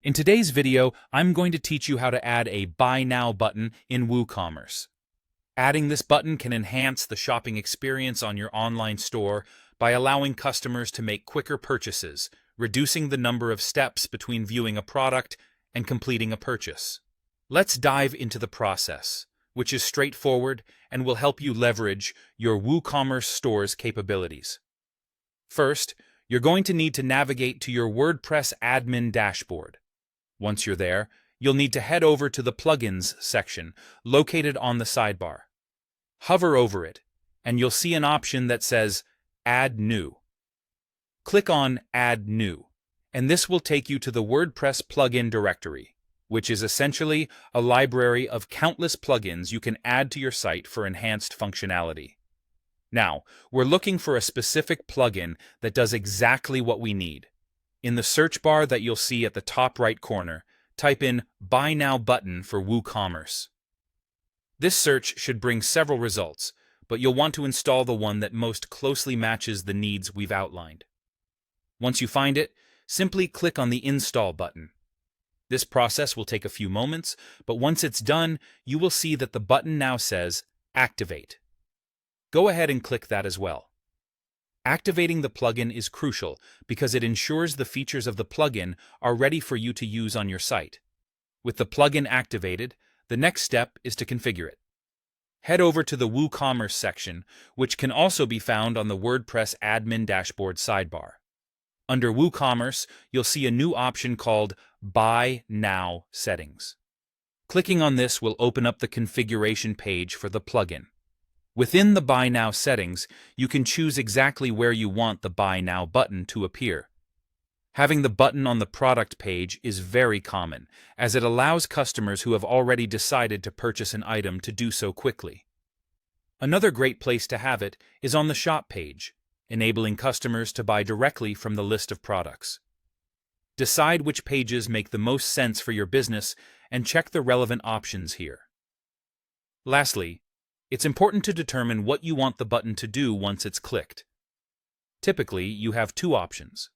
In today's video, I'm going to teach you how to add a Buy Now button in WooCommerce. Adding this button can enhance the shopping experience on your online store by allowing customers to make quicker purchases, reducing the number of steps between viewing a product and completing a purchase. Let's dive into the process, which is straightforward and will help you leverage your WooCommerce store's capabilities. First, you're going to need to navigate to your WordPress admin dashboard. Once you're there, you'll need to head over to the Plugins section located on the sidebar. Hover over it, and you'll see an option that says Add New. Click on Add New, and this will take you to the WordPress plugin directory, which is essentially a library of countless plugins you can add to your site for enhanced functionality. Now, we're looking for a specific plugin that does exactly what we need. In the search bar that you'll see at the top right corner, type in Buy Now button for WooCommerce. This search should bring several results, but you'll want to install the one that most closely matches the needs we've outlined. Once you find it, simply click on the Install button. This process will take a few moments, but once it's done, you will see that the button now says Activate. Go ahead and click that as well. Activating the plugin is crucial because it ensures the features of the plugin are ready for you to use on your site. With the plugin activated, the next step is to configure it. Head over to the WooCommerce section, which can also be found on the WordPress admin dashboard sidebar. Under WooCommerce, you'll see a new option called Buy Now Settings. Clicking on this will open up the configuration page for the plugin. Within the Buy Now settings, you can choose exactly where you want the Buy Now button to appear. Having the button on the product page is very common, as it allows customers who have already decided to purchase an item to do so quickly. Another great place to have it is on the shop page, enabling customers to buy directly from the list of products. Decide which pages make the most sense for your business and check the relevant options here. Lastly, it's important to determine what you want the button to do once it's clicked. Typically, you have two options.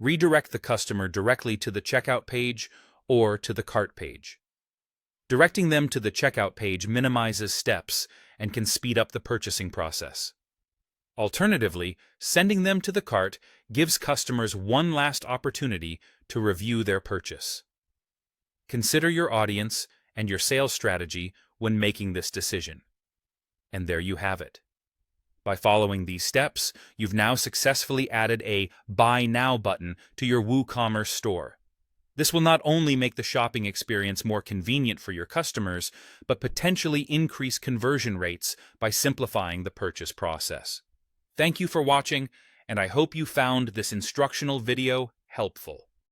Redirect the customer directly to the checkout page or to the cart page. Directing them to the checkout page minimizes steps and can speed up the purchasing process. Alternatively, sending them to the cart gives customers one last opportunity to review their purchase. Consider your audience and your sales strategy when making this decision. And there you have it. By following these steps, you've now successfully added a Buy Now button to your WooCommerce store. This will not only make the shopping experience more convenient for your customers, but potentially increase conversion rates by simplifying the purchase process. Thank you for watching, and I hope you found this instructional video helpful.